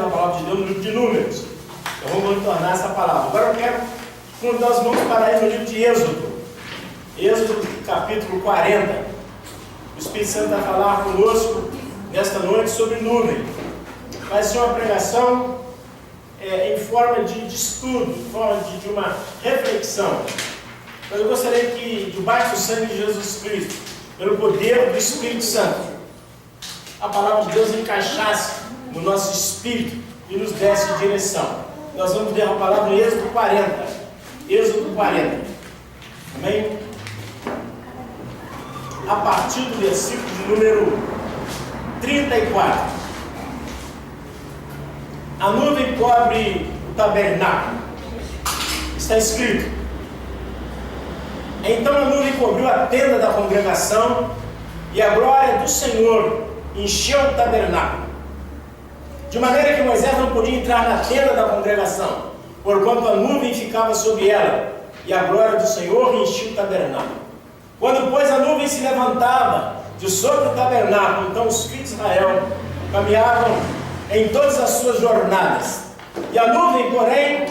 mesma palavra de Deus no livro de Números. Então vamos retornar essa palavra. Agora eu quero convidar os irmãos para ir no livro de Êxodo. Êxodo capítulo 40. O Espírito Santo vai falar conosco nesta noite sobre nuvem. Vai ser uma pregação em forma de estudo, em forma de uma reflexão. Mas eu gostaria que, debaixo do sangue de Jesus Cristo, pelo poder do Espírito Santo, a palavra de Deus encaixasse no nosso espírito e nos desse direção. Nós vamos ler a palavra em Êxodo 40. Êxodo 40. Amém? A partir do versículo de número 34. A nuvem cobre o tabernáculo. Está escrito: então a nuvem cobriu a tenda da congregação, e a glória do Senhor encheu o tabernáculo, de maneira que Moisés não podia entrar na tenda da congregação, porquanto a nuvem ficava sobre ela, e a glória do Senhor enchia o tabernáculo. Quando, pois, a nuvem se levantava de sobre o tabernáculo, então os filhos de Israel caminhavam em todas as suas jornadas. E a nuvem, porém,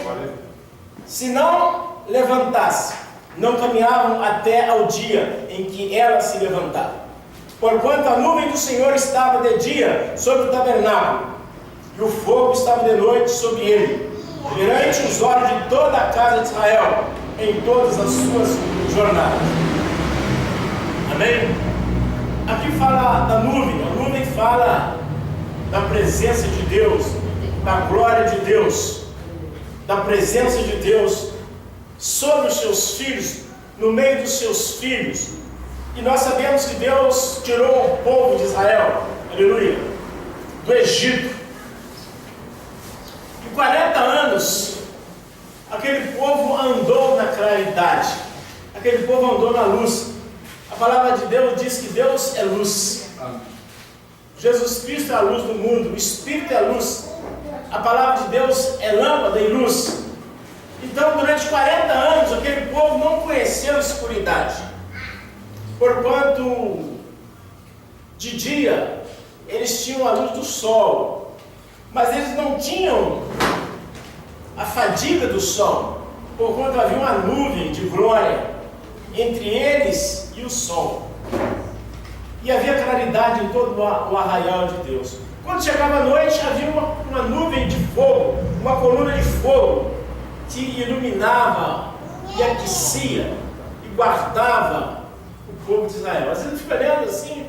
se não levantasse, não caminhavam até ao dia em que ela se levantava. Porquanto a nuvem do Senhor estava de dia sobre o tabernáculo, e o fogo estava de noite sobre ele, perante os olhos de toda a casa de Israel, em todas as suas jornadas. Amém? Aqui fala da nuvem. A nuvem fala da presença de Deus, da glória de Deus, da presença de Deus sobre os seus filhos, no meio dos seus filhos. E nós sabemos que Deus tirou o povo de Israel, aleluia, do Egito. E 40 anos, aquele povo andou na claridade, aquele povo andou na luz. A palavra de Deus diz que Deus é luz. Jesus Cristo é a luz do mundo, o Espírito é a luz. A palavra de Deus é lâmpada e luz. Então, durante 40 anos, aquele povo não conheceu a escuridade. Porquanto, de dia, eles tinham a luz do sol, mas eles não tinham a fadiga do sol, porquanto havia uma nuvem de glória entre eles e o sol. E havia claridade em todo o arraial de Deus. Quando chegava a noite, havia uma nuvem de fogo, uma coluna de fogo, que iluminava e aquecia e guardava o povo de Israel. Às vezes fica olhando assim,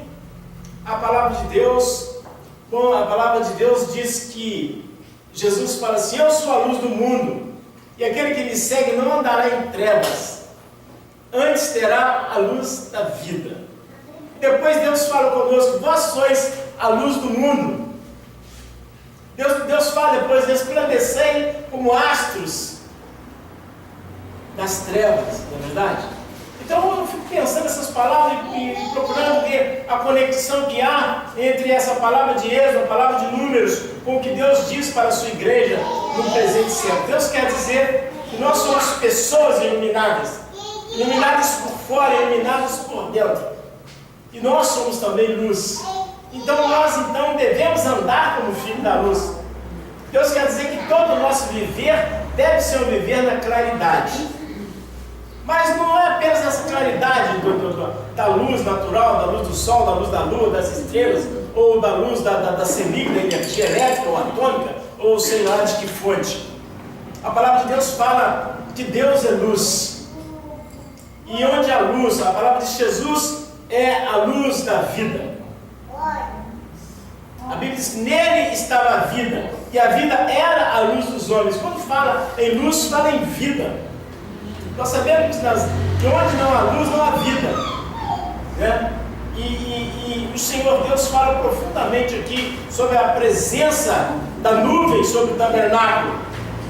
a palavra de Deus, bom, a palavra de Deus diz que Jesus fala assim: eu sou a luz do mundo, e aquele que me segue não andará em trevas, antes terá a luz da vida. Depois Deus fala conosco: vós sois a luz do mundo. Deus fala depois: resplandecei como astros das trevas, não é verdade? Então eu fico pensando nessas palavras e procurando ver a conexão que há entre essa palavra de Êxodo, a palavra de Números, com o que Deus diz para a sua igreja no presente século. Deus quer dizer que nós somos pessoas iluminadas, iluminadas por fora, iluminadas por dentro. E nós somos também luz. Então nós devemos andar como filho da luz. Deus quer dizer que todo o nosso viver deve ser um viver na claridade. Mas não é apenas essa claridade da luz natural, da luz do sol, da luz da lua, das estrelas, ou da luz da semic, da energia elétrica ou atômica, ou sei lá de que fonte. A palavra de Deus fala que Deus é luz. E onde há luz, a palavra de Jesus é a luz da vida. A Bíblia diz que nele estava a vida, e a vida era a luz dos homens. Quando fala em luz, fala em vida. Nós sabemos que onde não há luz, não há vida, né? E o Senhor Deus fala profundamente aqui sobre a presença da nuvem sobre o tabernáculo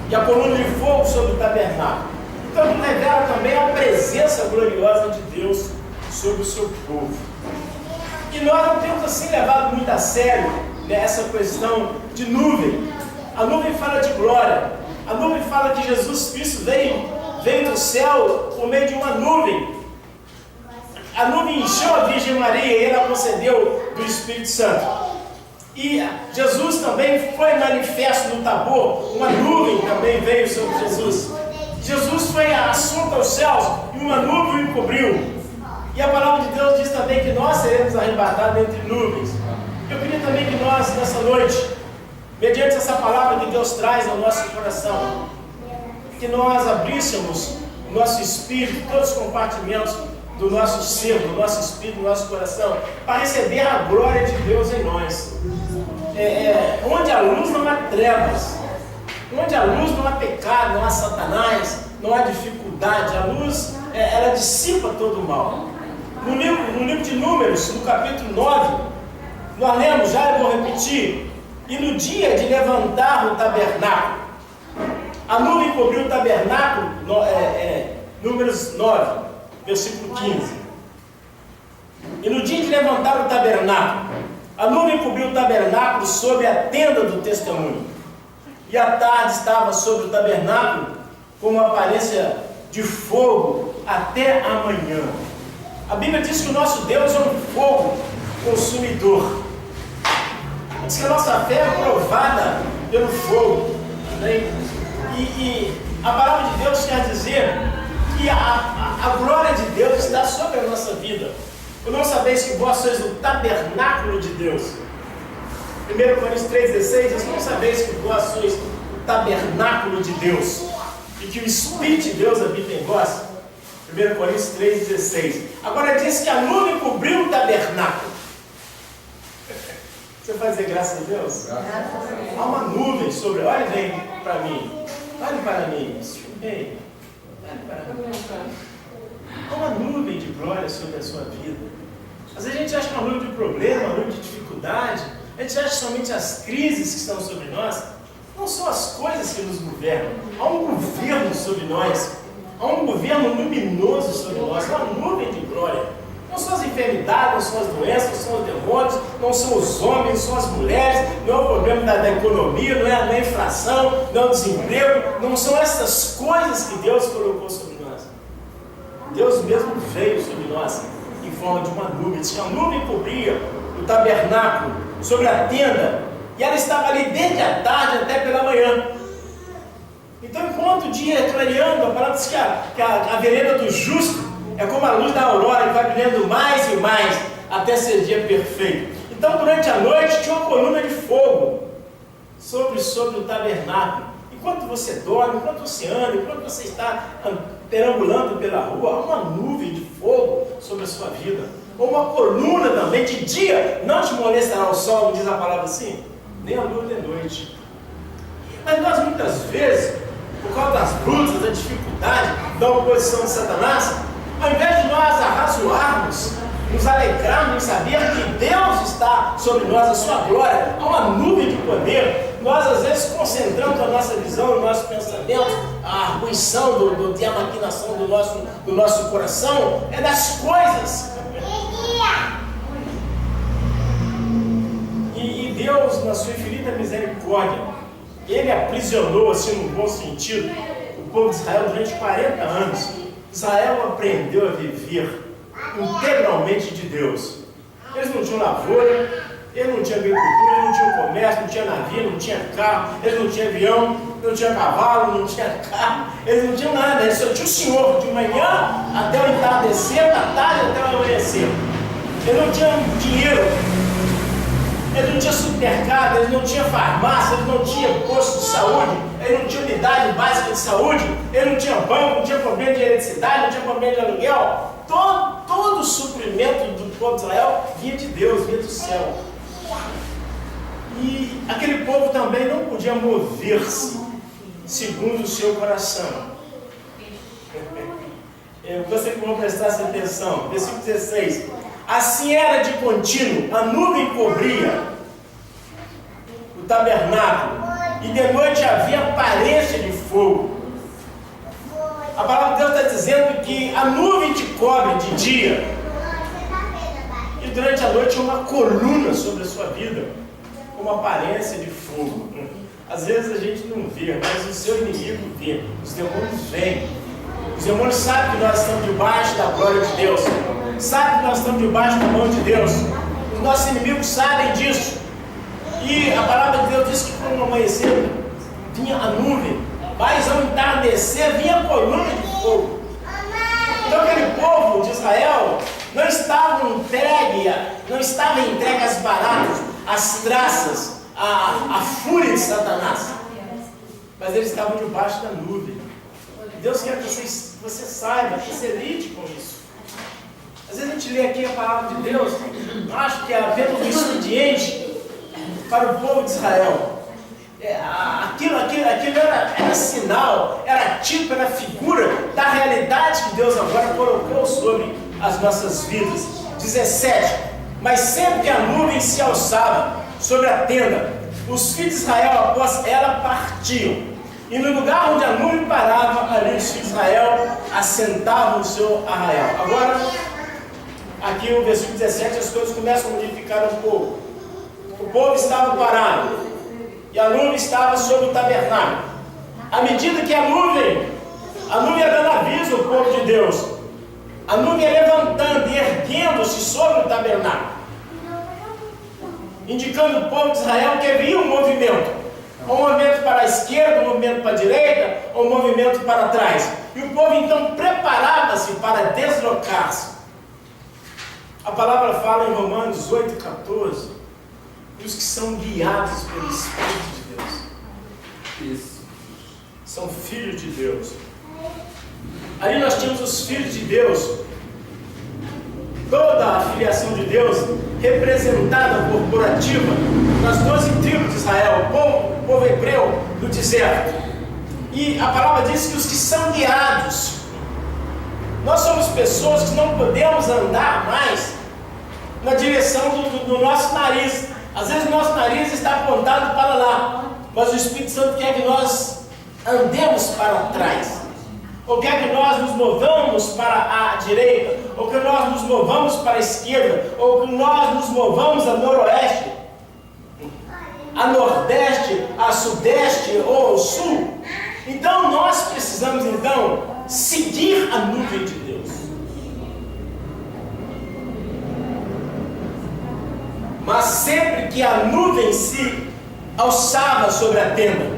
e a coluna de fogo sobre o tabernáculo. Então ele revela também a presença gloriosa de Deus sobre o seu povo. E nós não temos assim levado muito a sério, né, essa questão de nuvem. A nuvem fala de glória. A nuvem fala que Jesus Cristo veio do céu por meio de uma nuvem. A nuvem encheu a Virgem Maria e ela concedeu do Espírito Santo. E Jesus também foi manifesto no Tabor, uma nuvem também veio sobre Jesus. Jesus foi assunto aos céus e uma nuvem o encobriu. E a palavra de Deus diz também que nós seremos arrebatados entre nuvens. Eu queria também que nós, nessa noite, mediante essa palavra que Deus traz ao nosso coração, que nós abríssemos o nosso espírito, todos os compartimentos do nosso ser, do nosso espírito, do nosso coração, para receber a glória de Deus em nós. Onde a luz não há trevas, onde a luz não há pecado, não há Satanás, não há dificuldade, a luz ela dissipa todo o mal. No livro de Números, no capítulo 9, nós lemos, já eu vou repetir, e no dia de levantar o tabernáculo, a nuvem cobriu o tabernáculo, Números 9, versículo 15. E no dia de levantar o tabernáculo, a nuvem cobriu o tabernáculo sobre a tenda do testemunho. E a tarde estava sobre o tabernáculo com uma aparência de fogo até amanhã. A Bíblia diz que o nosso Deus é um fogo consumidor. Diz que a nossa fé é provada pelo fogo, né? E a palavra de Deus quer dizer que a glória de Deus está sobre a nossa vida. Por não sabeis que vós sois o tabernáculo de Deus. 1 Coríntios 3,16 diz: não sabeis que vós sois o tabernáculo de Deus e que o Espírito de Deus habita em vós. 1 Coríntios 3,16. Agora diz que a nuvem cobriu o tabernáculo. Você faz dizer graças a Deus? Há uma nuvem sobre. Olha, vem para mim. Olhe para mim. Ei, olhe para mim. Há uma nuvem de glória sobre a sua vida. Às vezes a gente acha que é uma nuvem de problema, uma nuvem de dificuldade. A gente acha que somente as crises que estão sobre nós. Não são as coisas que nos governam. Há um governo sobre nós. Há um governo luminoso sobre nós. Há uma nuvem de glória. Não são as enfermidades, não são as doenças, não são os demônios, não são os homens, não são as mulheres, não é o problema da economia, não é a inflação, não é o desemprego, não são essas coisas que Deus colocou sobre nós. Deus mesmo veio sobre nós em forma de uma nuvem. Diz que a nuvem cobria o tabernáculo sobre a tenda e ela estava ali desde a tarde até pela manhã. Então, enquanto o dia é clareando, a palavra diz que a vereda do justo é como a luz da aurora que vai brilhando mais e mais até ser dia perfeito. Então, durante a noite tinha uma coluna de fogo sobre o tabernáculo. Enquanto você dorme, enquanto você anda, enquanto você está perambulando pela rua, há uma nuvem de fogo sobre a sua vida. Ou uma coluna também. De dia não te molestará o sol, diz a palavra assim, nem a lua de noite. Mas nós muitas vezes, por causa das lutas, da dificuldade, da oposição de Satanás, ao invés de nós arrazoarmos, nos alegrarmos em saber que Deus está sobre nós, a sua glória, há uma nuvem de poder, nós às vezes concentramos a nossa visão, o nosso pensamento, a arguição e a maquinação do nosso coração é das coisas. E Deus, na sua infinita misericórdia, Ele aprisionou, assim, no bom sentido, o povo de Israel durante 40 anos. Israel aprendeu a viver integralmente de Deus. Eles não tinham lavoura, eles não tinham agricultura, eles não tinham comércio, não tinha navio, não tinha carro, eles não tinham avião, não tinha cavalo, não tinha carro, eles não tinham nada, eles só tinham o Senhor de manhã até o entardecer, da tarde até o amanhecer. Eles não tinham dinheiro, eles não tinham supermercado, eles não tinham farmácia, eles não tinham posto de saúde, eles não tinham unidade básica de saúde, eles não tinham banco, não tinha problema de eletricidade, não tinha problema de aluguel. Todo o suprimento do povo de Israel vinha de Deus, vinha do céu. E aquele povo também não podia mover-se segundo o seu coração. Você que vão prestar essa atenção, versículo 16. Assim era de contínuo, a nuvem cobria o tabernáculo, e de noite havia aparência de fogo. A palavra de Deus está dizendo que a nuvem te cobre de dia, e durante a noite é uma coluna sobre a sua vida, com uma aparência de fogo. Às vezes a gente não vê, mas o seu inimigo vê, os demônios vêm. Os demônios sabem que nós estamos debaixo da glória de Deus, sabem que nós estamos debaixo da mão de Deus. Os nossos inimigos sabem disso. E a palavra de Deus diz que quando amanhecer vinha a nuvem, mas ao entardecer vinha a coluna de fogo. Então aquele povo de Israel não estava entregue às baratas, às traças, à fúria de Satanás, mas eles estavam debaixo da nuvem. Deus quer que você saiba, que você lide com isso. Às vezes a gente lê aqui a palavra de Deus, acho que é apenas um expediente para o povo de Israel. Aquilo era sinal, era tipo, era figura da realidade que Deus agora colocou sobre as nossas vidas. 17. Mas sempre que a nuvem se alçava sobre a tenda, os filhos de Israel, após ela, partiam. E no lugar onde a nuvem parava, ali os filhos de Israel assentavam o seu arraial. Agora, aqui no versículo 17, as coisas começam a modificar um pouco. O povo estava parado e a nuvem estava sobre o tabernáculo. À medida que a nuvem ia dando aviso ao povo de Deus, a nuvem ia levantando e erguendo-se sobre o tabernáculo, indicando ao povo de Israel que havia um movimento para a esquerda, um movimento para a direita, um movimento para trás. E o povo então preparava-se para deslocar-se. A palavra fala em Romanos 8,14, os que são guiados pelo Espírito de Deus. Isso. São filhos de Deus. Ali nós tínhamos os filhos de Deus, toda a filiação de Deus representada corporativa nas 12 tribos de Israel, o povo hebreu do deserto. E a palavra diz que os que são guiados, nós somos pessoas que não podemos andar mais na direção do nosso nariz. Às vezes o nosso nariz está apontado para lá, mas o Espírito Santo quer que nós andemos para trás, ou quer que nós nos movamos para a direita, ou que nós nos movamos para a esquerda, ou que nós nos movamos a noroeste, a nordeste, a sudeste ou ao sul. Então nós precisamos seguir a nuvem de Deus. Mas sempre que a nuvem se alçava sobre a tenda,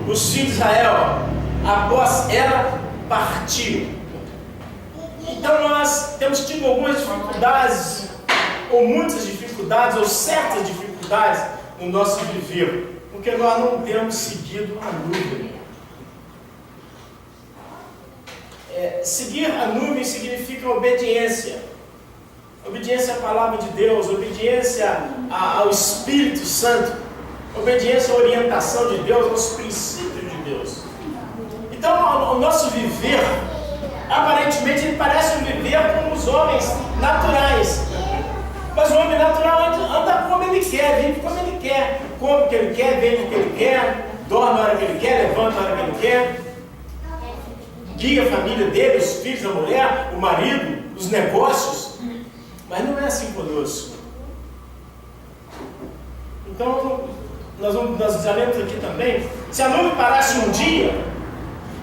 os filhos de Israel, após ela, partiam. Então nós temos tido algumas dificuldades, ou muitas dificuldades, ou certas dificuldades no nosso viver, porque nós não temos seguido a nuvem. Seguir a nuvem significa obediência. Obediência à palavra de Deus, obediência ao Espírito Santo, obediência à orientação de Deus, aos princípios de Deus. Então o nosso viver, aparentemente, ele parece um viver como os homens naturais. Mas o homem natural anda como ele quer, vive como ele quer, come o que ele quer, vende o que ele quer, dorme a hora que ele quer, levanta a hora que ele quer, guia a família dele, os filhos, a mulher, o marido, os negócios. Mas não é assim conosco. Então, nós já lemos aqui também, se a nuvem parasse um dia,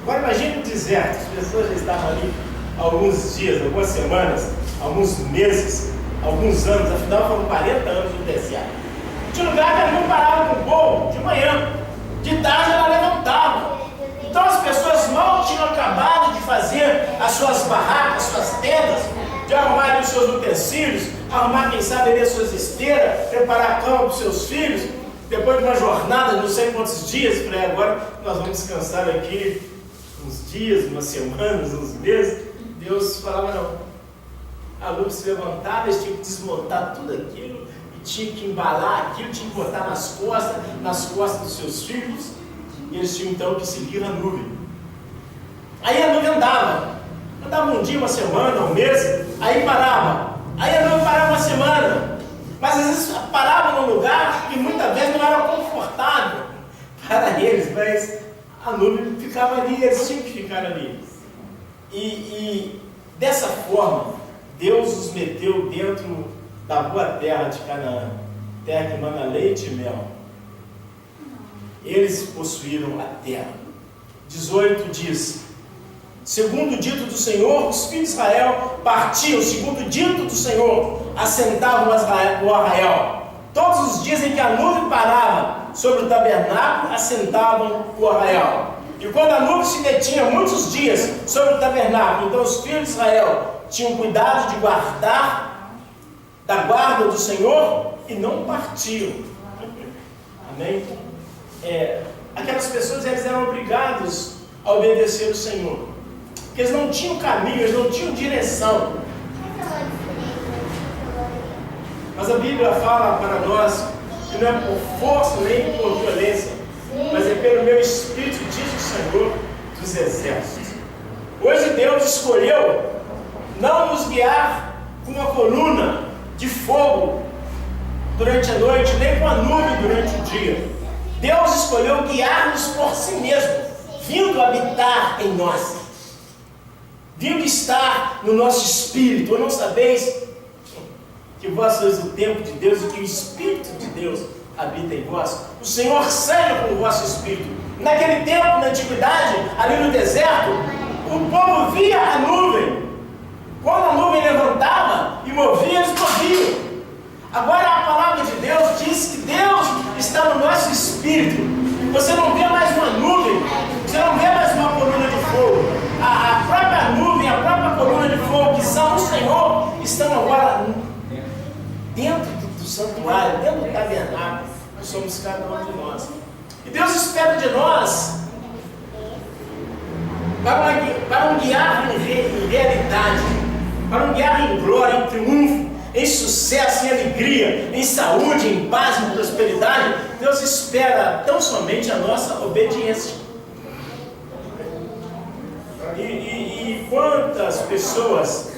agora imagine o deserto, as pessoas já estavam ali há alguns dias, algumas semanas, alguns meses, alguns anos, afinal foram 40 anos no deserto. Tinha lugar que ela não parava com o povo, de manhã, de tarde ela levantava. Então as pessoas mal tinham acabado de fazer as suas barracas, as suas tendas, de arrumar os seus utensílios, arrumar, quem sabe, as suas esteiras, preparar a cama para os seus filhos, depois de uma jornada de não sei quantos dias, para agora nós vamos descansar aqui uns dias, umas semanas, uns meses. Deus falava, não. A luz se levantava, eles tinham que desmontar tudo aquilo, e tinha que embalar aquilo, tinha que botar nas costas dos seus filhos, e eles tinham então que seguir a nuvem. Aí a nuvem andava um dia, uma semana, um mês, aí parava. Aí a nuvem parava uma semana, mas às vezes parava num lugar que muitas vezes não era confortável para eles, mas a nuvem ficava ali, eles tinham que ficar ali. E dessa forma, Deus os meteu dentro da boa terra de Canaã, terra que mana leite e mel. Eles possuíram a terra. 18 diz: segundo o dito do Senhor, os filhos de Israel partiam, segundo o dito do Senhor, assentavam no arraial. Todos os dias em que a nuvem parava sobre o tabernáculo, assentavam o arraial. E quando a nuvem se detinha muitos dias sobre o tabernáculo, então os filhos de Israel tinham cuidado de guardar da guarda do Senhor e não partiam. Amém? Aquelas pessoas, eles eram obrigados a obedecer o Senhor, porque eles não tinham caminho, eles não tinham direção. Mas a Bíblia fala para nós que não é por força nem por violência, mas é pelo meu Espírito, diz o Senhor dos Exércitos. Hoje Deus escolheu não nos guiar com uma coluna de fogo durante a noite, nem com a nuvem durante o dia. Deus escolheu guiar-nos por si mesmo, vindo habitar em nós, vindo estar no nosso espírito. Ou não sabeis que vós sois o templo de Deus e que o Espírito de Deus habita em vós? O Senhor cega com o vosso espírito. Naquele tempo, na antiguidade, ali no deserto, o povo via a nuvem. Quando a nuvem levantava e movia, eles moviam. Agora a palavra de Deus diz que Deus está no nosso espírito. Você não vê mais uma nuvem, você não vê mais uma coluna de fogo. A própria nuvem, a própria coluna de fogo, que são o Senhor, estão agora dentro do santuário, dentro do tabernáculo. Nós somos cada um de nós. E Deus espera de nós para um guiar em realidade, para um guiar em glória, em triunfo, em sucesso, em alegria, em saúde, em paz, em prosperidade. Deus espera tão somente a nossa obediência. E quantas pessoas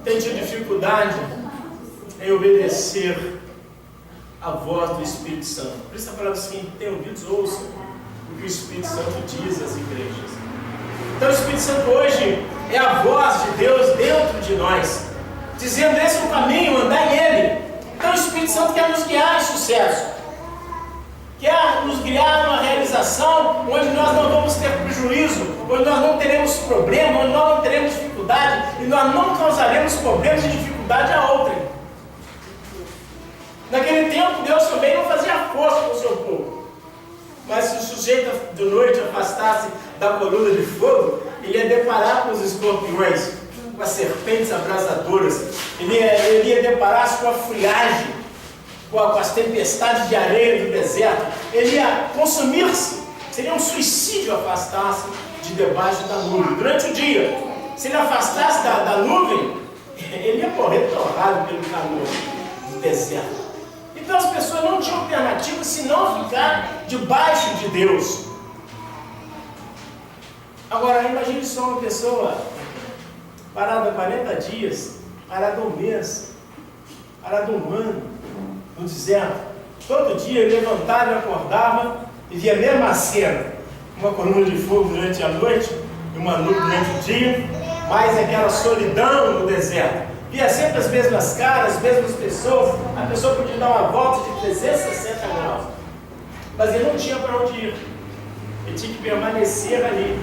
têm tido dificuldade em obedecer a voz do Espírito Santo? Por isso a palavra assim: tem ouvidos, ouçam o que o Espírito Santo diz às igrejas. Então o Espírito Santo hoje é a voz de Deus dentro de nós, dizendo: esse é o caminho, andar nele. Então o Espírito Santo quer nos guiar em sucesso, quer nos guiar numa realização onde nós não vamos ter prejuízo, onde nós não teremos problema, onde nós não teremos dificuldade, e nós não causaremos problemas e dificuldade a outrem. Naquele tempo, Deus também não fazia força com o seu povo, mas se o sujeito de noite afastasse da coluna de fogo, ele ia deparar com os escorpiões, com as serpentes abrasadoras, ele ia deparar-se com a friagem, com as tempestades de areia do deserto, ele ia consumir-se. Seria um suicídio afastar-se de debaixo da nuvem durante o dia. Se ele afastasse da nuvem, ele ia morrer torrado pelo calor do deserto. Então as pessoas não tinham alternativa senão ficar debaixo de Deus. Agora imagine só uma pessoa parada 40 dias, parada um mês, parada um ano no deserto. Todo dia ele levantava e acordava e via a mesma cena: uma coluna de fogo durante a noite e uma nuvem durante o dia, mais aquela solidão no deserto. Via sempre as mesmas caras, as mesmas pessoas. A pessoa podia dar uma volta de 360 graus, mas ele não tinha para onde ir, ele tinha que permanecer ali.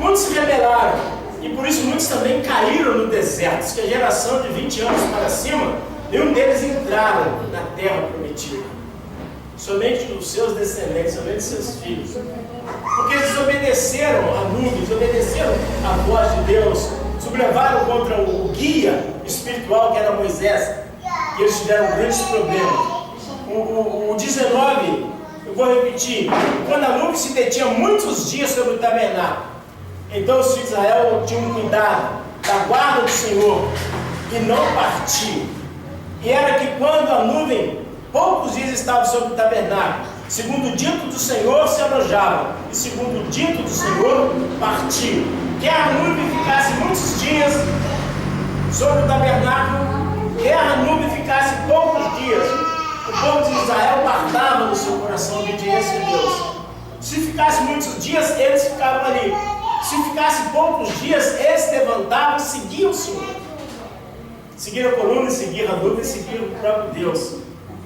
Muitos se rebelaram, e por isso muitos também caíram no deserto. Diz que a geração de 20 anos para cima, nenhum deles entraram na terra prometida. Somente os seus descendentes, somente os seus filhos. Porque eles obedeceram a nuvem, eles obedeceram a voz de Deus, sublevaram contra o guia espiritual que era Moisés, e eles tiveram grandes problemas. O 19, eu vou repetir: quando a nuvem se detinha muitos dias sobre o tabernáculo, então os filhos de Israel tinham cuidado da guarda do Senhor e não partiam. E era que quando a nuvem poucos dias estava sobre o tabernáculo, segundo o dito do Senhor se alojava, e segundo o dito do Senhor partiu. Quer a nuvem ficasse muitos dias sobre o tabernáculo, quer a nuvem ficasse poucos dias, o povo de Israel guardava no seu coração a obediência a Deus. Se ficasse muitos dias, eles ficavam ali. Se ficasse poucos dias, eles se levantavam e seguiam o Senhor. Seguir a coluna, seguir a nuvem, seguir o próprio Deus.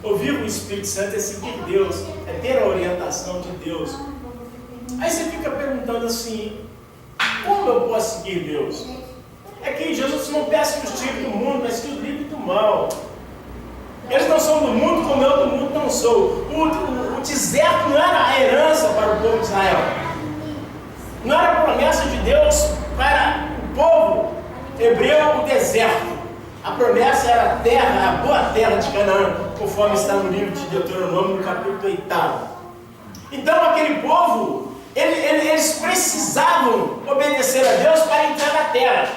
Ouvir o Espírito Santo é seguir Deus, é ter a orientação de Deus. Aí você fica perguntando assim: como eu posso seguir Deus? É que Jesus não peça que os tire do mundo, mas que os livre do mal. Eles não são do mundo como eu do mundo não sou. O deserto não era a herança para o povo de Israel. Não era a promessa de Deus para o povo hebreu o deserto. A promessa era a terra, a boa terra de Canaã, conforme está no livro de Deuteronômio, no capítulo 8. Então aquele povo, eles precisavam obedecer a Deus para entrar na terra.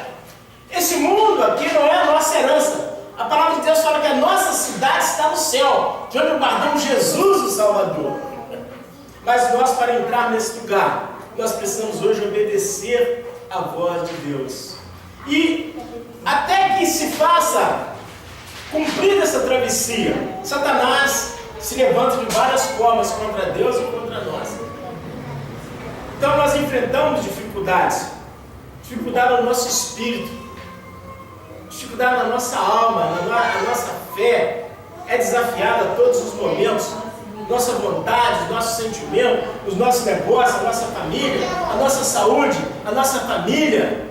Esse mundo aqui não é a nossa herança. A palavra de Deus fala que a nossa cidade está no céu, de onde guardamos Jesus, o Salvador. Mas nós, para entrar nesse lugar, nós precisamos hoje obedecer a voz de Deus. E até que se faça cumprida essa travessia, Satanás se levanta de várias formas contra Deus e contra nós. Então nós enfrentamos dificuldades. Dificuldade no nosso espírito, dificuldade na nossa alma, a nossa fé é desafiada a todos os momentos. Nossa vontade, nosso sentimento, os nossos negócios, a nossa família, a nossa saúde, a nossa família,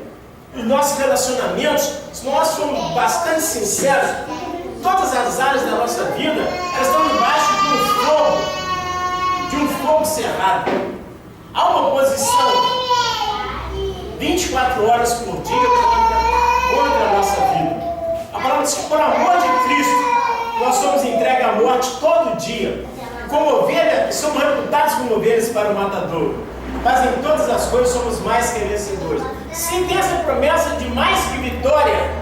os nossos relacionamentos. Se nós formos bastante sinceros, todas as áreas da nossa vida, elas estão debaixo de um fogo cerrado. Há uma oposição 24 horas por dia contra a nossa vida. A palavra diz que por amor de Cristo nós somos entregues à morte todo dia. Como ovelhas, somos reputados como ovelhas para o matador. Mas em todas as coisas somos mais que vencedores. Sem ter essa promessa de mais que vitória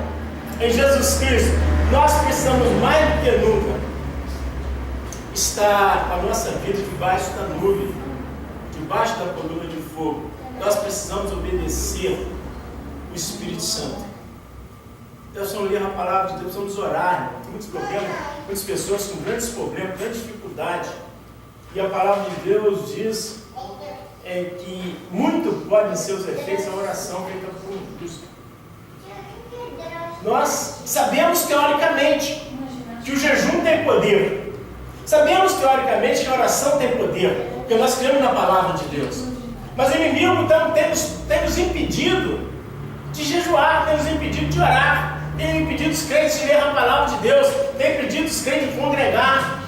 em Jesus Cristo, nós precisamos mais do que nunca estar com a nossa vida debaixo da nuvem, debaixo da coluna de fogo. Nós precisamos obedecer o Espírito Santo. Nós precisamos ler a palavra de Deus, precisamos orar. Tem muitos problemas, muitas pessoas com grandes problemas, grandes dificuldades. E a palavra de Deus diz que muito podem ser os efeitos da oração feita por um justo. Nós sabemos teoricamente que o jejum tem poder. Sabemos teoricamente que a oração tem poder, porque nós cremos na palavra de Deus. Mas o inimigo tem nos impedido de jejuar, tem nos impedido de orar, tem impedido os crentes de ler a palavra de Deus, tem impedido os crentes de congregar,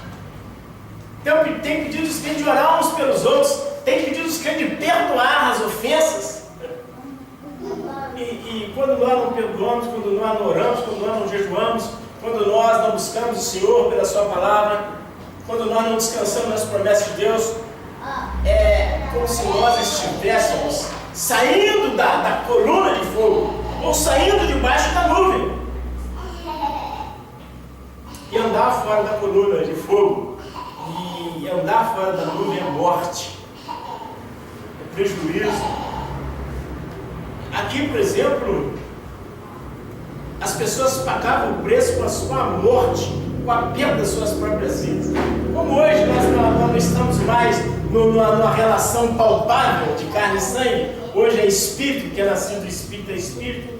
tem impedido os crentes de orar uns pelos outros, tem impedido os crentes de perdoar as ofensas. E quando nós não perdoamos, quando nós não oramos, quando nós não jejuamos, quando nós não buscamos o Senhor pela sua palavra, quando nós não descansamos nas promessas de Deus, é como se nós estivéssemos saindo da coluna de fogo, ou saindo debaixo da nuvem. E andar fora da coluna de fogo, e andar fora da nuvem é morte, é prejuízo. Aqui, por exemplo, as pessoas pagavam o preço com a sua morte, com a perda das suas próprias vidas. Como hoje nós não estamos mais numa relação palpável de carne e sangue, hoje é espírito, que é nascido do espírito é espírito.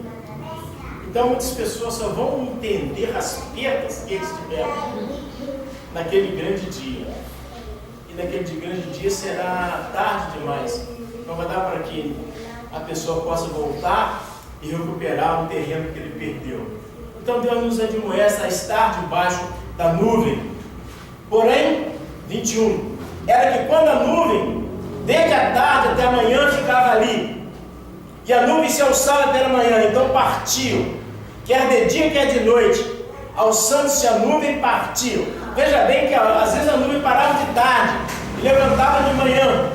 Então muitas pessoas só vão entender as perdas que eles tiveram naquele grande dia. E naquele grande dia será tarde demais. Não vai dar para que a pessoa possa voltar e recuperar um terreno que ele perdeu. Então Deus nos admoesta a estar debaixo da nuvem. Porém, 21, era que quando a nuvem, desde a tarde até a manhã, ficava ali, e a nuvem se alçava até a manhã, então partiam, quer de dia, quer de noite, alçando-se a nuvem, partiam. Veja bem que às vezes a nuvem parava de tarde e levantava de manhã.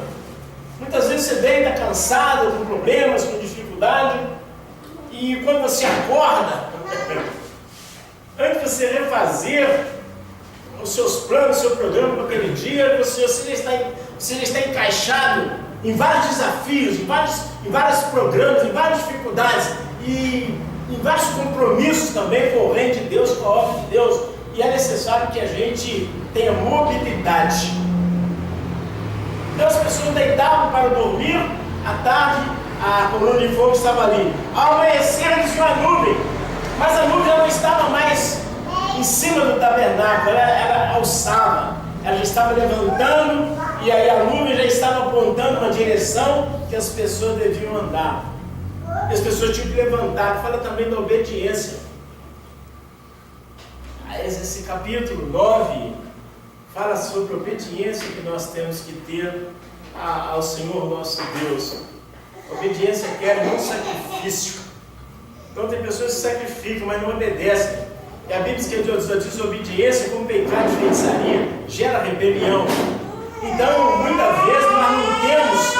Muitas vezes você deita cansado, com problemas, com dificuldade, e quando você acorda, antes de você refazer os seus planos, o seu programa para aquele dia, você já está encaixado em vários desafios, em vários programas, em várias dificuldades, e em vários compromissos também com o reino de Deus, com a obra de Deus, e é necessário que a gente tenha mobilidade. Então as pessoas deitavam para dormir, à tarde a coluna de fogo estava ali. Ao amanhecer eles viam a nuvem, mas a nuvem já não estava mais em cima do tabernáculo, ela alçava, ela já estava levantando, e aí a nuvem já estava apontando uma direção que as pessoas deviam andar. E as pessoas tinham que levantar. Fala também da obediência. Esse capítulo 9 fala sobre a obediência que nós temos que ter ao Senhor nosso Deus. Obediência quer um sacrifício. Então tem pessoas que sacrificam, mas não obedecem. E a Bíblia diz que a desobediência, como pecado de feitiçaria, gera rebelião. Então, muitas vezes nós não temos.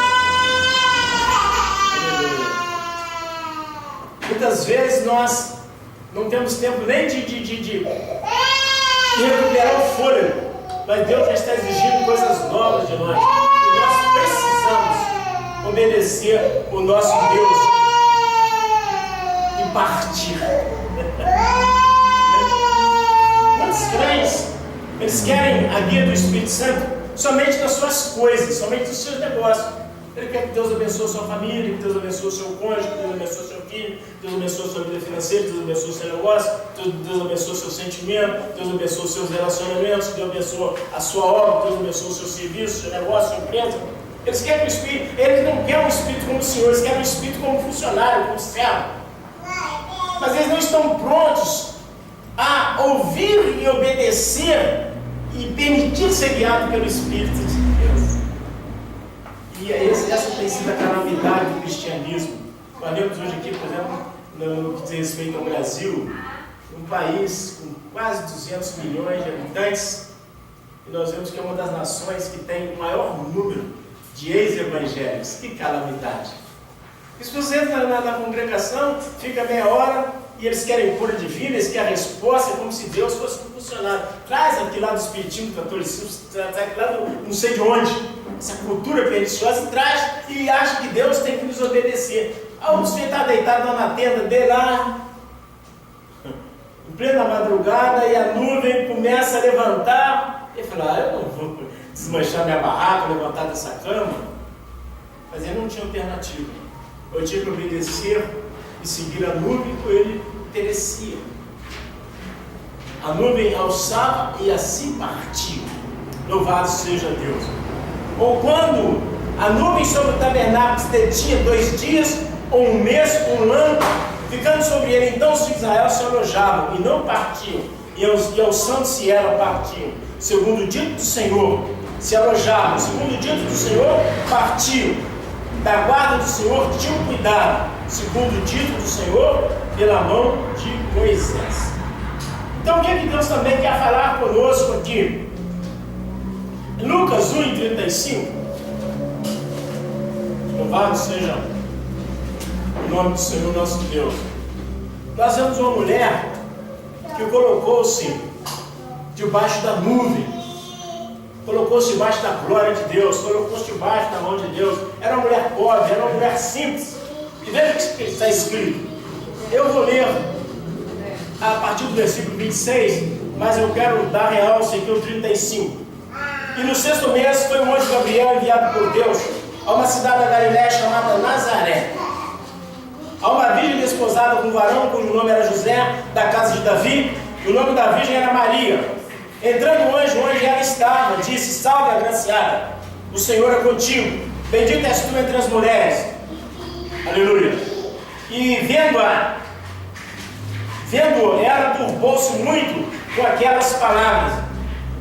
Muitas vezes nós não temos tempo nem de recuperar o fôlego. Mas Deus já está exigindo coisas novas de nós. E nós precisamos obedecer o nosso Deus e partir. Muitos crentes, eles querem a guia do Espírito Santo somente nas suas coisas, somente nos seus negócios. Ele quer que Deus abençoe a sua família, que Deus abençoe o seu cônjuge, que Deus abençoe o seu filho, que Deus abençoe a sua vida financeira, que Deus abençoe o seu negócio, que Deus abençoe o seu sentimento, que Deus abençoe os seus relacionamentos, que Deus abençoe a sua obra, que Deus abençoe o seu serviço, o seu negócio, a sua empresa. Eles querem o Espírito, eles não querem um Espírito como o Senhor, eles querem um Espírito como funcionário, como servo. Mas eles não estão prontos a ouvir e obedecer e permitir ser guiado pelo Espírito de Deus. E essa tem sido a calamidade do cristianismo. Nós vemos hoje aqui, por exemplo, no que diz respeito ao Brasil, um país com quase 200 milhões de habitantes, e nós vemos que é uma das nações que tem o maior número de ex-evangélicos. Que calamidade! E se você entra na congregação, fica meia hora, e eles querem cura divina, eles querem a resposta, é como se Deus fosse um funcionário. Traz aquilo lá do espiritismo, do catolicismo, traz aquilo lá do não sei de onde. Essa cultura perniciosa traz e acha que Deus tem que nos obedecer. Você está deitado lá na tenda dele, lá, em plena madrugada, e a nuvem começa a levantar. Ele fala, eu não vou desmanchar minha barraca, levantar dessa cama. Mas ele não tinha alternativa. Eu tinha que obedecer e seguir a nuvem, que ele perecia. A nuvem alçava e assim partiu. Louvado seja Deus. Ou quando a nuvem sobre o tabernáculo se detinha 2 dias, ou 1 mês, ou 1 ano, ficando sobre ele, então os filhos de Israel se alojavam e não partiam, e aos santos se eram partiam, segundo o dito do Senhor, se alojavam, segundo o dito do Senhor, partiam, da guarda do Senhor tinham cuidado, segundo o dito do Senhor, pela mão de Moisés. Então o que Deus também quer falar conosco aqui? Em Lucas 1:35, louvado seja o nome do Senhor nosso Deus. Nós vemos uma mulher que colocou-se debaixo da nuvem, colocou-se debaixo da glória de Deus, colocou-se debaixo da mão de Deus. Era uma mulher pobre, era uma mulher simples. E veja o que está escrito. Eu vou ler a partir do versículo 26, mas eu quero dar realce aqui o 35. E no 6º mês foi o anjo Gabriel enviado por Deus a uma cidade da Galiléia chamada Nazaré, a uma virgem desposada com um varão cujo nome era José, da casa de Davi, e o nome da virgem era Maria. Entrando o anjo ela estava, disse, salve agraciada, o Senhor é contigo, bendita és tu entre as mulheres. Aleluia. E vendo ela turbou-se muito com aquelas palavras,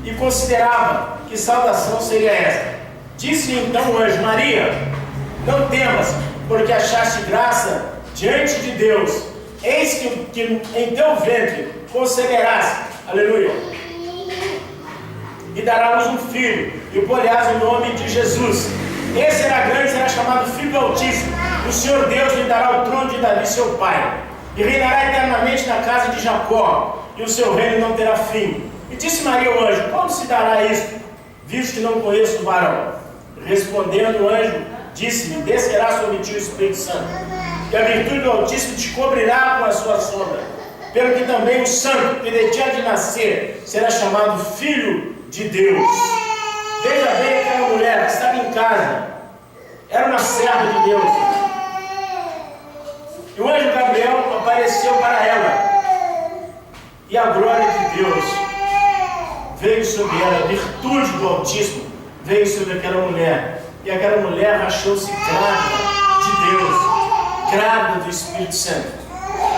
e considerava que saudação seria esta. Disse-lhe então o anjo, Maria, não temas, porque achaste graça diante de Deus. Eis que em teu ventre conceberás, aleluia, e darás um filho, e porás o nome de Jesus. Esse será grande, será chamado Filho do Altíssimo. O Senhor Deus lhe dará o trono de Davi seu pai, e reinará eternamente na casa de Jacó, e o seu reino não terá fim. E disse Maria ao anjo, como se dará isto, visto que não conheço o varão? Respondendo o anjo, disse-lhe, descerá sobre ti o Espírito Santo, e a virtude do Altíssimo te cobrirá com a sua sombra, pelo que também o santo que de ti há de nascer será chamado Filho de Deus. Veja bem aquela mulher que estava em casa, era uma serva de Deus, e o anjo Gabriel apareceu para ela, e a glória de Deus veio sobre ela, a virtude do Altíssimo veio sobre aquela mulher, e aquela mulher achou-se grávida de Deus, grávida do Espírito Santo,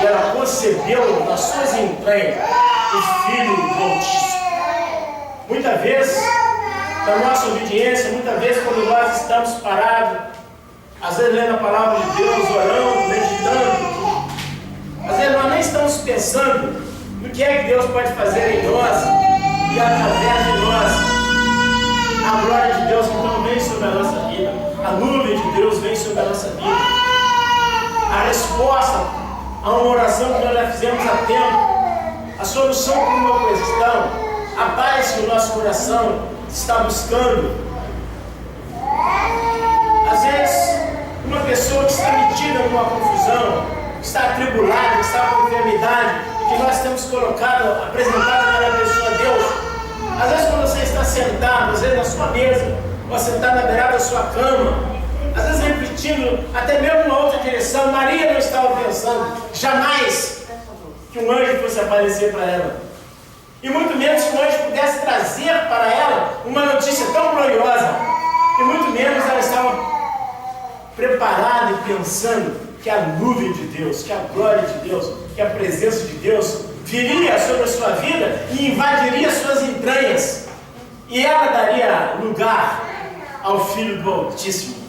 e ela concebeu nas suas entranhas o Filho do Altíssimo. Muitas vezes, na nossa obediência, muitas vezes quando nós estamos parados, às vezes lendo a palavra de Deus, orando, meditando, às vezes nós nem estamos pensando no que é que Deus pode fazer em nós e através de nós. A glória de Deus então vem sobre a nossa vida, a nuvem de Deus vem sobre a nossa vida. A resposta a uma oração que nós já fizemos há tempo, a solução para uma questão, a paz que o nosso coração está buscando. Às vezes, uma pessoa que está metida numa confusão, que está atribulada, que está com enfermidade, e que nós temos colocado, apresentado para a pessoa a Deus. Às vezes, quando você está sentado, às vezes na sua mesa, ou sentado na beirada da sua cama, às vezes repetindo, até mesmo uma outra direção, Maria não estava pensando jamais que um anjo fosse aparecer para ela. E muito menos que o anjo pudesse trazer para ela uma notícia tão gloriosa. E muito menos ela estava preparada e pensando que a nuvem de Deus, que a glória de Deus, que a presença de Deus viria sobre a sua vida e invadiria suas entranhas. E ela daria lugar ao Filho do Altíssimo.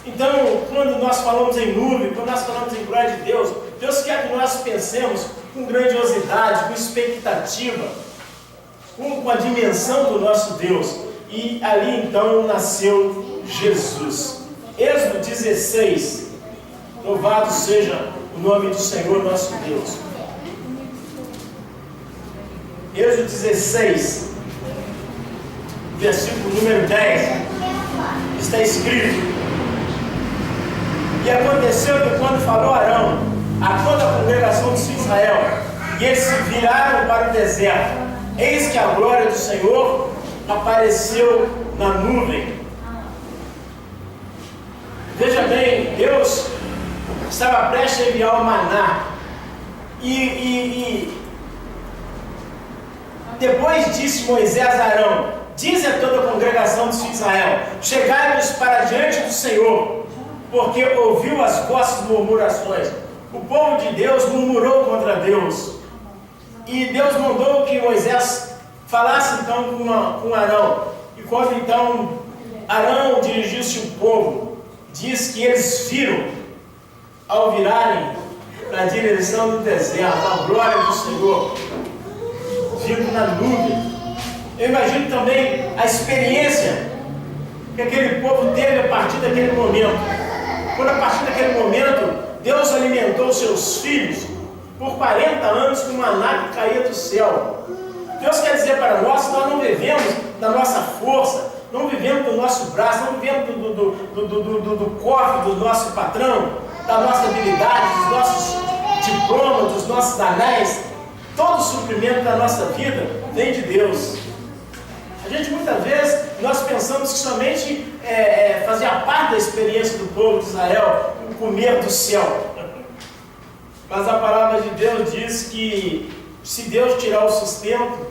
Então, quando nós falamos em nuvem, quando nós falamos em glória de Deus, Deus quer que nós pensemos com grandiosidade, com expectativa, com a dimensão do nosso Deus. E ali então nasceu Jesus. Êxodo 16, louvado seja o nome do Senhor nosso Deus. Êxodo 16, versículo número 10, está escrito: E aconteceu que quando falou Arão a toda a congregação de Israel, e eles se viraram para o deserto, eis que a glória do Senhor apareceu na nuvem. Veja bem, Deus estava prestes a enviar o maná. E depois disse Moisés a Arão: dize a toda a congregação de Israel: chegai-vos para diante do Senhor, porque ouviu as vossas murmurações. O povo de Deus murmurou contra Deus. E Deus mandou que Moisés falasse então com Arão. E quando então Arão dirigiu-se ao povo, diz que eles viram, ao virarem na direção do deserto, a glória do Senhor vindo na nuvem. Eu imagino também a experiência que aquele povo teve a partir daquele momento. Quando a partir daquele momento Deus alimentou seus filhos por 40 anos com maná que caía do céu. Deus quer dizer para nós que nós não vivemos da nossa força, não vivemos do nosso braço, não vivemos do cofre do nosso patrão, da nossa habilidade, dos nossos diplomas, dos nossos anéis. Todo o suprimento da nossa vida vem de Deus. A gente muitas vezes, nós pensamos que somente fazia parte da experiência do povo de Israel o comer do céu. Mas a palavra de Deus diz que se Deus tirar o sustento,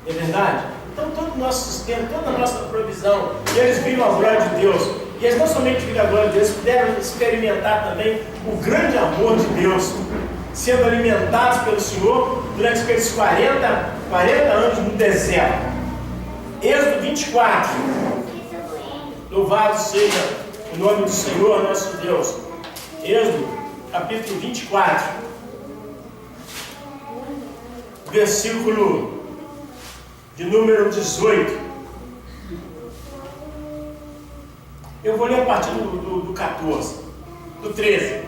é verdade? Então todo o nosso sustento, toda a nossa provisão, eles viram a glória de Deus. E eles não somente viram a glória de Deus, puderam experimentar também o grande amor de Deus, sendo alimentados pelo Senhor durante aqueles 40 anos no deserto. Êxodo 24. Louvado seja o nome do Senhor nosso Deus. Êxodo capítulo 24, versículo de número 18. Eu vou ler a partir do 14, do 13.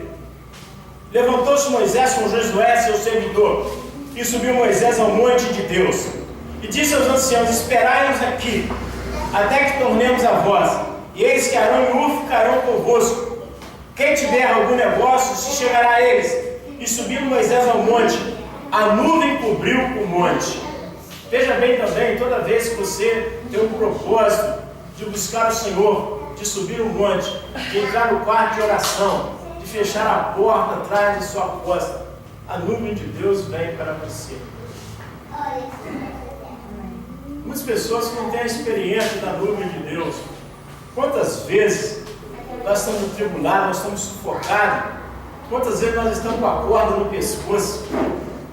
Levantou-se Moisés com Josué, seu servidor, e subiu Moisés ao monte de Deus, e disse aos anciãos: esperai-nos aqui, até que tornemos a vós, e eis que Arão e Hur ficarão convosco. Quem tiver algum negócio, se chegará a eles. E subiu Moisés ao monte, a nuvem cobriu o monte. Veja bem também, toda vez que você tem um propósito de buscar o Senhor, de subir o monte, de entrar no quarto de oração, de fechar a porta atrás de sua costa, a nuvem de Deus vem para você. Muitas pessoas que não têm a experiência da nuvem de Deus. Quantas vezes nós estamos atribulados, nós estamos sufocados? Quantas vezes nós estamos com a corda no pescoço?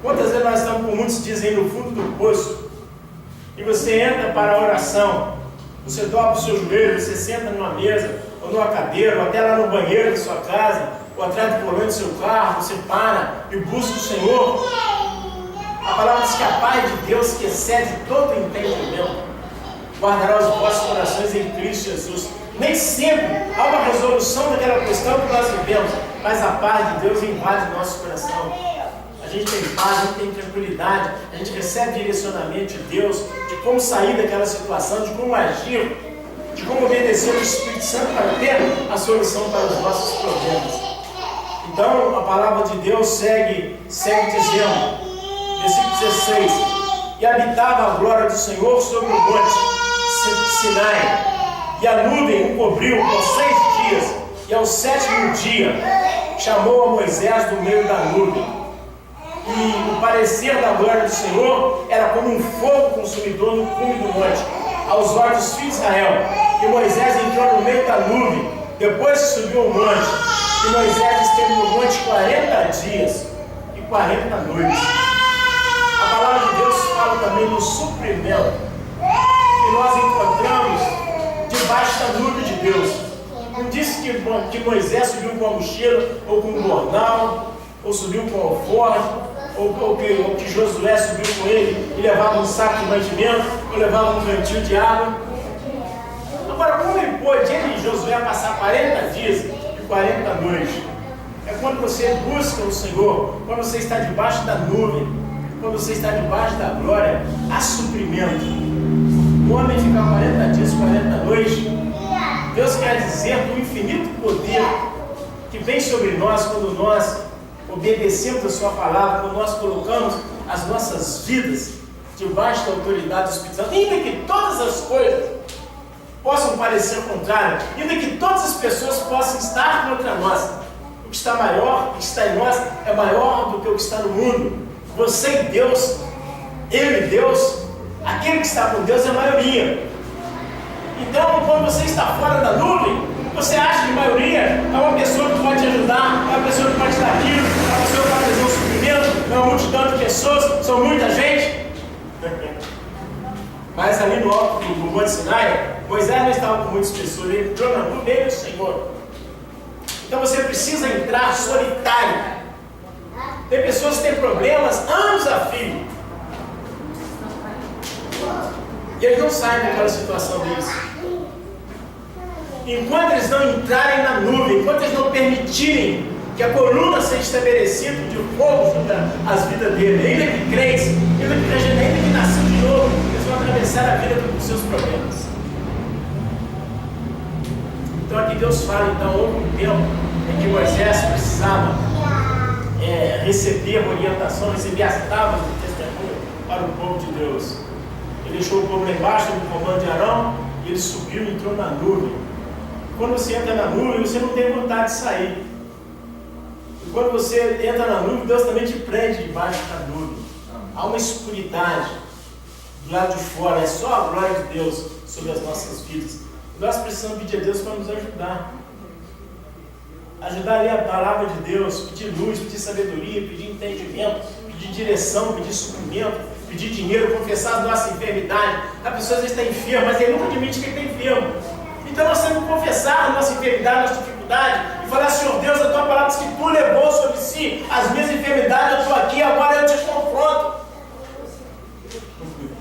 Quantas vezes nós estamos, como muitos dizem, no fundo do poço, e você entra para a oração, você dobra o seu joelho, você senta numa mesa, ou numa cadeira, ou até lá no banheiro da sua casa, ou atrás do volante do seu carro, você para e busca o Senhor. A palavra diz que a paz de Deus, que excede todo entendimento, guardará os vossos corações em Cristo Jesus. Nem sempre há uma resolução daquela questão que nós vivemos, mas a paz de Deus invade o nosso coração. A gente tem paz, a gente tem tranquilidade, a gente recebe direcionamento de Deus, de como sair daquela situação, de como agir, de como obedecer ao Espírito Santo para ter a solução para os nossos problemas. Então, a palavra de Deus segue dizendo, versículo 16: e habitava a glória do Senhor sobre o monte Sinai, e a nuvem o cobriu por 6 dias, e ao 7º dia chamou a Moisés do meio da nuvem. E o parecer da glória do Senhor era como um fogo consumidor no cume do monte, aos olhos dos filhos de Israel. E Moisés entrou no meio da nuvem, depois que subiu ao monte. E Moisés esteve no monte 40 dias e 40 noites. A palavra de Deus fala também no suprimento que nós encontramos debaixo da nuvem de Deus. Não disse que Moisés subiu com a mochila, ou com um jornal, ou subiu com o alforje, ou que Josué subiu com ele e levava um saco de mantimento, ou levava um cantil de água. Agora, como ele pôde, ele e Josué, passar 40 dias e 40 noites? É quando você busca o Senhor, quando você está debaixo da nuvem, quando você está debaixo da glória, há suprimento. O homem fica 40 dias, 40 noites. Deus quer dizer do infinito poder que vem sobre nós quando nós obedecemos a sua palavra, quando nós colocamos as nossas vidas debaixo da autoridade do Espírito Santo, ainda que todas as coisas possam parecer contrárias, ainda que todas as pessoas possam estar contra nós, o que está maior, o que está em nós é maior do que o que está no mundo. Você e Deus, ele e Deus, aquele que está com Deus é a maioria. Então, quando você está fora da nuvem, você acha que a maioria é uma pessoa que pode te ajudar, é uma pessoa que pode te dar aquilo, é uma pessoa que pode fazer um suprimento, é uma multidão de pessoas, são muita gente. Mas ali no alto do Monte Sinai, Moisés não estava com muitas pessoas, ele entrou na nuvem, ele e o Senhor. Então você precisa entrar solitário. Tem pessoas que têm problemas anos a fio, e eles não saem daquela situação deles. Enquanto eles não entrarem na nuvem, enquanto eles não permitirem que a coluna seja estabelecida de fogo sobre as vidas deles, ainda que crentes, ainda que regenerem, ainda que nasceu de novo, eles vão atravessar a vida com seus problemas. Então aqui Deus fala, então, houve um tempo em que Moisés precisava receber a orientação, receber as tábuas do testemunho para o povo de Deus. Ele deixou o povo lá embaixo, no comando de Arão, e ele subiu e entrou na nuvem. Quando você entra na nuvem, você não tem vontade de sair. E quando você entra na nuvem, Deus também te prende debaixo da nuvem. Há uma escuridade do lado de fora, é só a glória de Deus sobre as nossas vidas. E nós precisamos pedir a Deus para nos ajudar. Ajudar a ler a palavra de Deus, pedir luz, pedir sabedoria, pedir entendimento, pedir direção, pedir suprimento, pedir dinheiro, confessar as nossas enfermidades. A pessoa às vezes está enferma, mas ele nunca admite que ele está enfermo. Então nós temos que confessar a nossa enfermidade, a nossa dificuldade, e falar: Senhor Deus, a tua palavra diz que tu levou sobre si as minhas enfermidades, eu estou aqui, agora eu te confronto.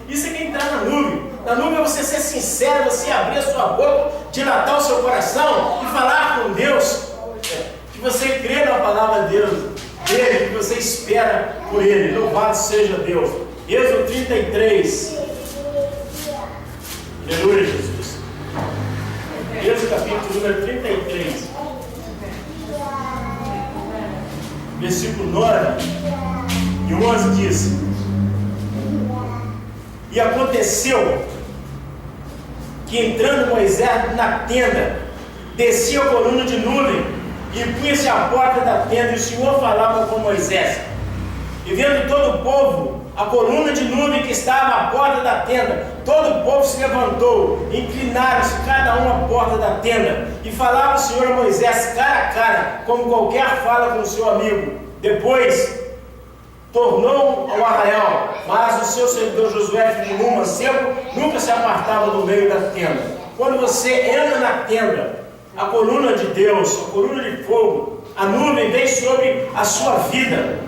Isso é que é entrar na nuvem. Na nuvem é você ser sincero, você abrir a sua boca, dilatar o seu coração e falar com Deus, que você crê na palavra de Deus, dele, que você espera por ele. Louvado seja Deus. Êxodo 33. Aleluia, Jesus. Êxodo capítulo número 33, versículo 9 e 11 diz: e aconteceu que, entrando Moisés na tenda, descia a coluna de nuvem e punha-se à porta da tenda, e o Senhor falava com Moisés. E vendo todo o povo a coluna de nuvem que estava à porta da tenda, todo o povo se levantou, inclinaram-se cada um à porta da tenda, e falava o Senhor a Moisés cara a cara, como qualquer fala com o seu amigo. Depois tornou ao arraial, mas o seu servidor Josué, filho de Nun, mancebo, nunca se apartava do meio da tenda. Quando você entra na tenda, a coluna de Deus, a coluna de fogo, a nuvem vem sobre a sua vida.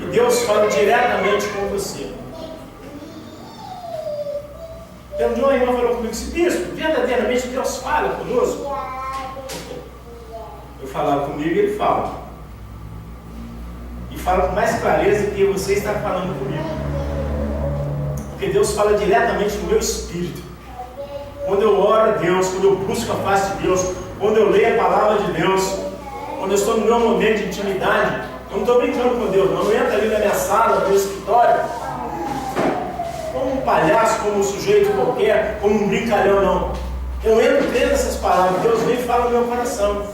E Deus fala diretamente com você. Então, uma irmã falou comigo assim: bispo, verdadeiramente Deus fala conosco? Eu falava comigo e ele fala. E fala com mais clareza que você está falando comigo. Porque Deus fala diretamente no meu espírito. Quando eu oro a Deus, quando eu busco a face de Deus, quando eu leio a palavra de Deus, quando eu estou no meu momento de intimidade, eu não estou brincando com Deus, não. Eu entro ali na minha sala, no meu escritório, como um palhaço, como um sujeito qualquer, como um brincalhão, não. Eu entro crendo nessas palavras, Deus vem e fala no meu coração.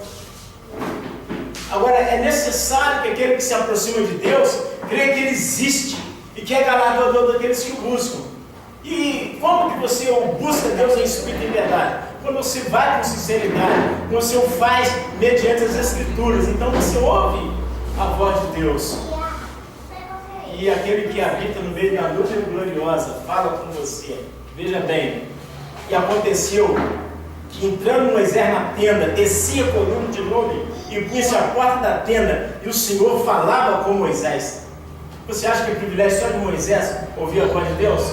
Agora, é necessário que aquele que se aproxima de Deus creia que Ele existe e que é galardoador daqueles que o buscam. E como que você busca Deus em espírito e verdade? Quando você vai com sinceridade, quando você o faz mediante as Escrituras, então você ouve a voz de Deus. E aquele que habita no meio da nuvem gloriosa fala com você. Veja bem, e aconteceu que entrando Moisés na tenda, descia a coluna de nuvem e punha-se à porta da tenda, e o Senhor falava com Moisés. Você acha que é privilégio só de Moisés ouvir a voz de Deus?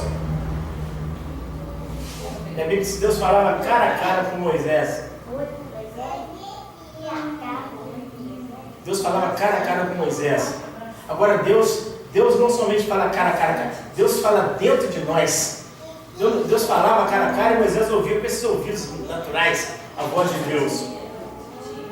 É bem que se Deus falava cara a cara com Moisés. Deus falava cara a cara com Moisés. Agora Deus não somente fala cara a cara, Deus fala dentro de nós. Deus falava cara a cara e Moisés ouvia com esses ouvidos naturais a voz de Deus.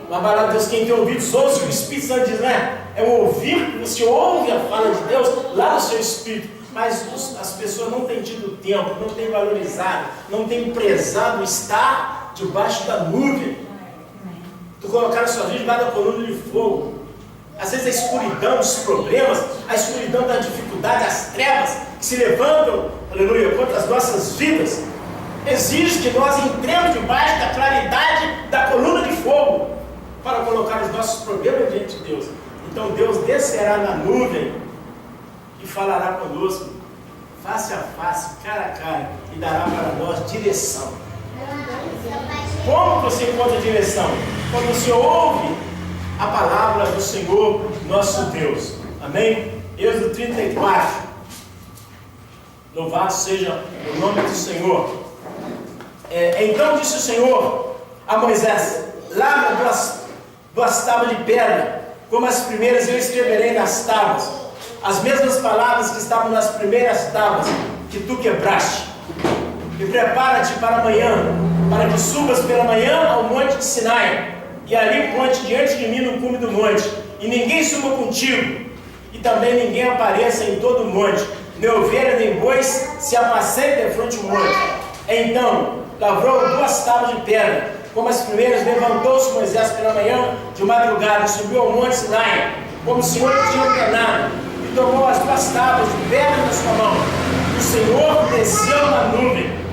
Mas vai lá, Deus, quem tem ouvidos, ouça o que o Espírito Santo diz, né? É um ouvir, que você ouve a fala de Deus lá no seu espírito. Mas as pessoas não têm tido tempo, não têm valorizado, não têm prezado estar debaixo da nuvem. Tu colocar a sua vida debaixo da coluna de fogo. Às vezes a escuridão dos problemas, a escuridão da dificuldade, as trevas que se levantam, aleluia, contra as nossas vidas, exige que nós entremos debaixo da claridade da coluna de fogo para colocar os nossos problemas diante de Deus. Então Deus descerá na nuvem e falará conosco, face a face, cara a cara, e dará para nós direção. Como você encontra direção? Quando você ouve a palavra do Senhor nosso Deus. Amém? Êxodo 34. Louvado seja o nome do Senhor. Então disse o Senhor a Moisés: lavra duas tábuas de pedra, como as primeiras eu escreverei nas tábuas, as mesmas palavras que estavam nas primeiras tábuas que tu quebraste. E prepara-te para amanhã, para que subas pela manhã ao monte de Sinai, e ali ponte diante de mim no cume do monte, e ninguém suba contigo, e também ninguém apareça em todo o monte, nem ovelha nem bois se apacentem defronte do monte. Então lavrou duas tábuas de pedra, como as primeiras, levantou-se Moisés pela manhã de madrugada, subiu ao monte Sinai, como o Senhor tinha ordenado, e tomou as duas tábuas de pedra na sua mão. O Senhor desceu na nuvem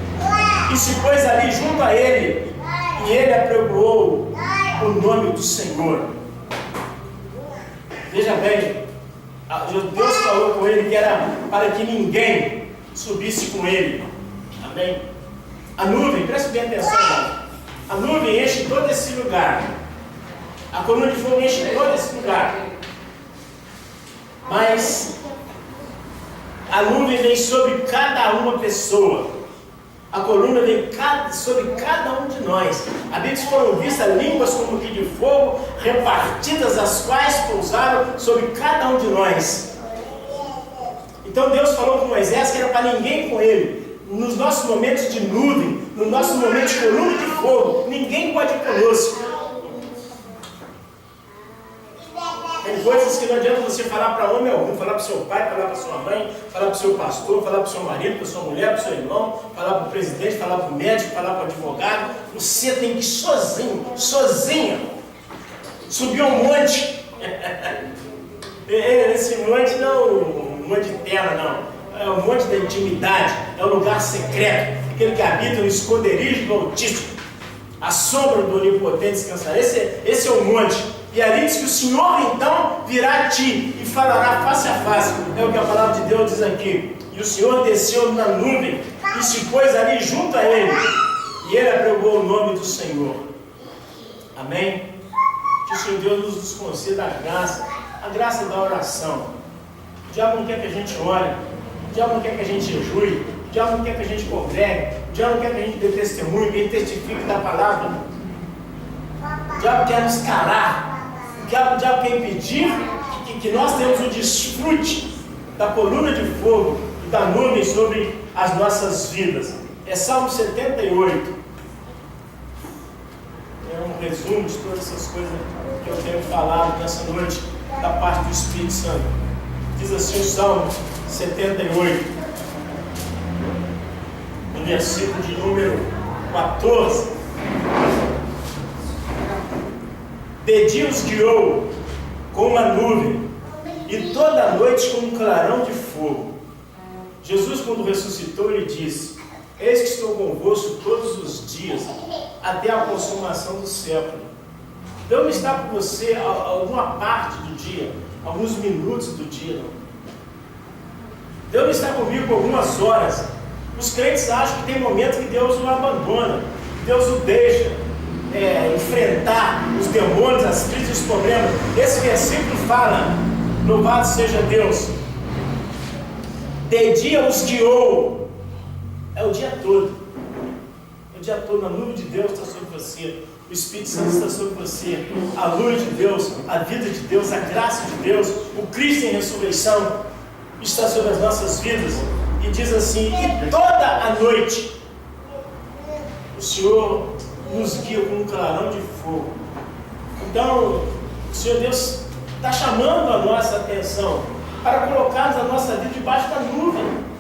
e se pôs ali junto a ele, e ele apregoou o nome do Senhor. Veja bem, Deus falou com ele que era para que ninguém subisse com ele. Amém? A nuvem, preste bem atenção, irmão. A nuvem enche todo esse lugar. A coluna de fogo enche todo esse lugar. Mas a nuvem vem sobre cada uma pessoa. A coluna vem sobre cada um de nós. A Bíblia foram vistas línguas como que de fogo, repartidas, as quais pousaram sobre cada um de nós. Então Deus falou com Moisés que era para ninguém com ele. Nos nossos momentos de nuvem, no nosso momento de coluna de fogo, ninguém pode ir conosco. Tem coisas que não adianta você falar para homem algum, falar para o seu pai, falar para sua mãe, falar para o seu pastor, falar para o seu marido, para a sua mulher, para o seu irmão, falar para o presidente, falar para o médico, falar para o advogado. Você tem que ir sozinho, sozinha, subir um monte. Esse monte não é um monte de terra, não. É o monte da intimidade, é o lugar secreto, aquele que habita no esconderijo do Altíssimo, a sombra do Onipotente descansará. Esse é o monte. E ali diz que o Senhor então virá a ti e falará face a face. É o que a palavra de Deus diz aqui. E o Senhor desceu na nuvem e se pôs ali junto a ele. E ele apregou o nome do Senhor. Amém? Que o Senhor Deus nos conceda a graça da oração. O diabo não quer que a gente ore, o diabo não quer que a gente jejue, o diabo não quer que a gente congregue, o diabo não quer que a gente dê testemunho, que a gente testifique da palavra. O diabo quer nos calar, o diabo quer impedir que nós tenhamos o desfrute da coluna de fogo e da nuvem sobre as nossas vidas. É Salmo 78. É um resumo de todas essas coisas que eu tenho falado nessa noite da parte do Espírito Santo. Diz assim o Salmo 78, no versículo de número 14. De dia os guiou com uma nuvem, e toda a noite com um clarão de fogo. Jesus, quando ressuscitou, ele disse: eis que estou convosco todos os dias, até a consumação do século. Deus não está com você alguma parte do dia, alguns minutos do dia, não. Deus não está comigo por algumas horas. Os crentes acham que tem momentos que Deus o abandona, que Deus o deixa enfrentar os demônios, as crises e os problemas. Esse versículo fala: louvado seja Deus. De dia os guiou. É o dia todo. É o dia todo. A nuvem de Deus está sobre você. O Espírito Santo está sobre você. A luz de Deus, a vida de Deus, a graça de Deus, o Cristo em ressurreição está sobre as nossas vidas. E diz assim: e toda a noite o Senhor nos guia com um clarão de fogo. Então, o Senhor Deus está chamando a nossa atenção para colocarmos a nossa vida debaixo da nuvem.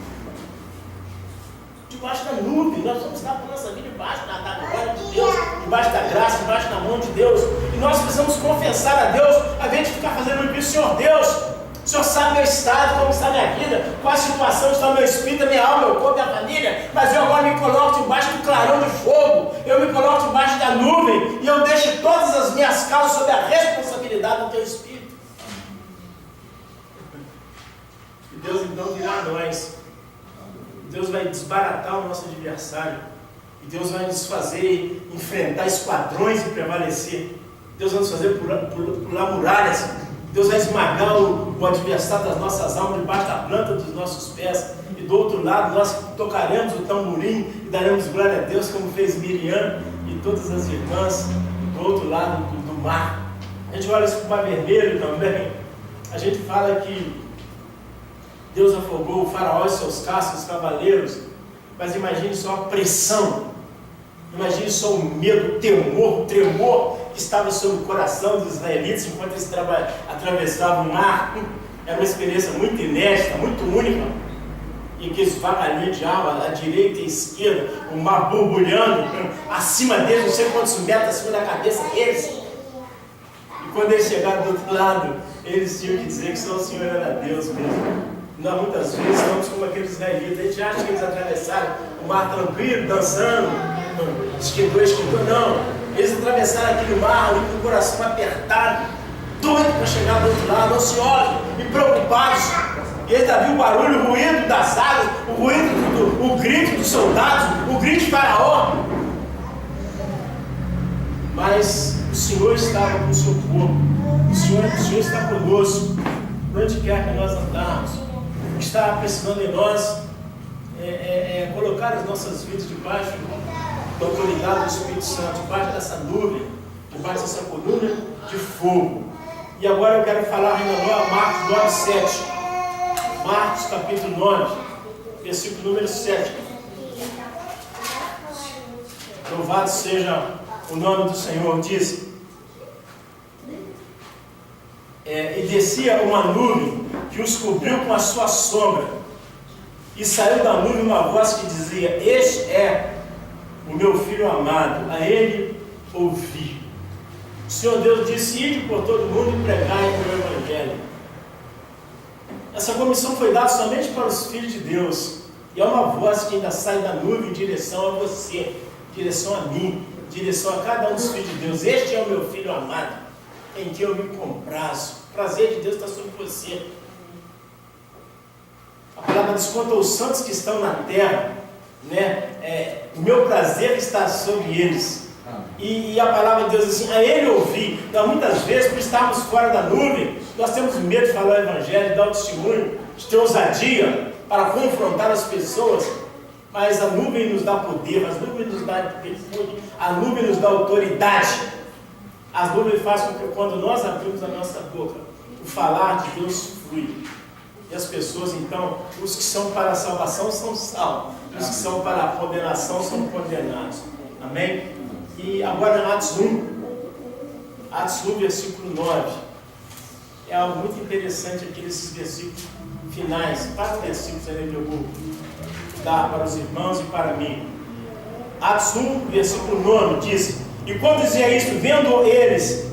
Debaixo da nuvem, nós vamos estar com a nossa vida debaixo da glória de Deus, debaixo da graça, debaixo da mão de Deus. E nós precisamos confessar a Deus, a vez de ficar fazendo isso. Senhor Deus, o Senhor sabe meu estado, como está a minha vida, qual a situação está o meu espírito, a minha alma, meu corpo, a minha família. Mas eu agora me coloco debaixo do clarão de fogo, eu me coloco debaixo da nuvem, e eu deixo todas as minhas causas sob a responsabilidade do teu espírito. E Deus então virá a nós. Deus vai desbaratar o nosso adversário. E Deus vai nos fazer enfrentar esquadrões e prevalecer. Deus vai nos fazer pular muralhas. Deus vai esmagar o adversário das nossas almas debaixo da planta dos nossos pés. E do outro lado nós tocaremos o tamborim e daremos glória a Deus, como fez Miriam e todas as irmãs do outro lado do mar. A gente olha para o Mar Vermelho também. A gente fala que Deus afogou o faraó e seus carros, os cavaleiros. Mas imagine só a pressão, imagine só o medo, o temor, o tremor que estava sobre o coração dos israelitas enquanto eles atravessavam o mar. Era uma experiência muito inédita, muito única. E aqueles vagalinhos de água, à direita e à esquerda, o mar borbulhando acima deles, não sei quantos metros acima da cabeça deles. E quando eles chegaram do outro lado, eles tinham que dizer que só o Senhor era Deus mesmo. Nós muitas vezes estamos como aqueles israelitas. A gente acha que eles atravessaram o mar tranquilo, dançando, esquidou, não. Eles atravessaram aquele mar com o coração apertado, doido para chegar do outro lado, ansiosos e preocupados. E eles ouviram o barulho, o ruído das águas, o grito dos soldados, o grito de Faraó. Mas o Senhor estava com o seu povo. O Senhor está conosco, onde quer que nós andarmos. Está precisando em nós colocar as nossas vidas debaixo da autoridade do Espírito Santo, debaixo dessa nuvem, debaixo dessa coluna de fogo. E agora eu quero falar ainda Marcos 9:7. Marcos capítulo 9, versículo número 7. Louvado seja o nome do Senhor. Diz: e descia uma nuvem que os cobriu com a sua sombra, e saiu da nuvem uma voz que dizia: este é o meu filho amado, a ele ouvi. O Senhor Deus disse: ide por todo mundo e pregai o meu evangelho. Essa comissão foi dada somente para os filhos de Deus, e é uma voz que ainda sai da nuvem em direção a você, em direção a mim, em direção a cada um dos filhos de Deus. Este é o meu filho amado. em quem eu me comprazo. O prazer de Deus está sobre você. A palavra diz: quanto aos santos que estão na terra, né? O meu prazer está sobre eles. E a palavra de Deus diz assim: a Ele ouvir. Então, muitas vezes, por estarmos fora da nuvem, nós temos medo de falar o Evangelho, de dar o testemunho, de ter ousadia para confrontar as pessoas. Mas a nuvem nos dá poder, a nuvem nos dá virtude, a nuvem nos dá autoridade. As nuvens fazem com que, quando nós abrimos a nossa boca, o falar de Deus flui. E as pessoas, então, os que são para a salvação são salvos, os que são para a condenação são condenados. Amém? E agora Atos 1, versículo 9. É algo muito interessante aqui nesses versículos finais. 4 versículos ali eu vou dar para os irmãos e para mim. Atos 1, versículo 9 diz: e quando dizia isto, vendo eles,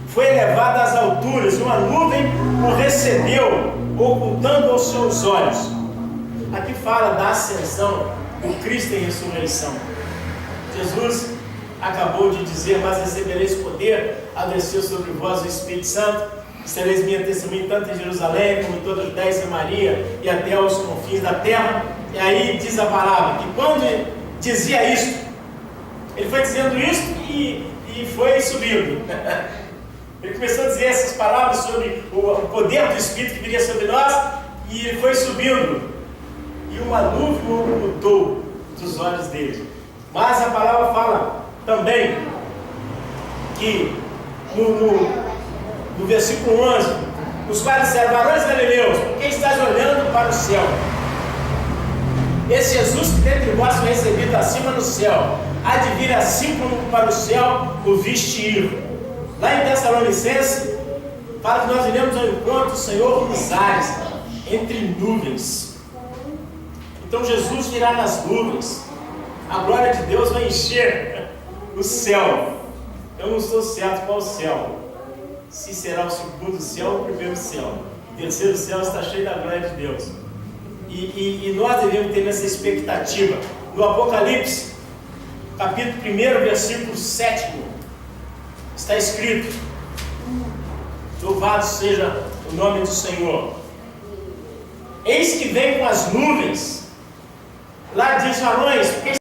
foi elevado às alturas, e uma nuvem o recebeu, ocultando aos seus olhos. Aqui fala da ascensão do Cristo em ressurreição. Jesus acabou de dizer: mas recebereis poder ao descer sobre vós o Espírito Santo, e sereis minha testemunha tanto em Jerusalém como em toda a Judéia e Samaria e até aos confins da terra. E aí diz a palavra que quando dizia isto, ele foi dizendo isto e foi subindo. Ele começou a dizer essas palavras sobre o poder do Espírito que viria sobre nós, e ele foi subindo, e uma nuvem o ocultou dos olhos dele. Mas a palavra fala também que no versículo 11, os quais disseram: varões galileus, por que estás olhando para o céu? Esse Jesus que dentre vós foi recebido acima no céu, há de vir assim como para o céu o viste ir. Lá em Tessalonicenses, fala que nós iremos ao encontro do Senhor nos ares, entre nuvens. Então Jesus virá nas nuvens, a glória de Deus vai encher o céu. Eu não estou certo qual o céu, se será o segundo céu ou o primeiro céu. O terceiro céu está cheio da glória de Deus. E nós devemos ter essa expectativa. No Apocalipse, capítulo 1, versículo 7, está escrito: louvado seja o nome do Senhor. Eis que vem com as nuvens. Lá diz: varões, por que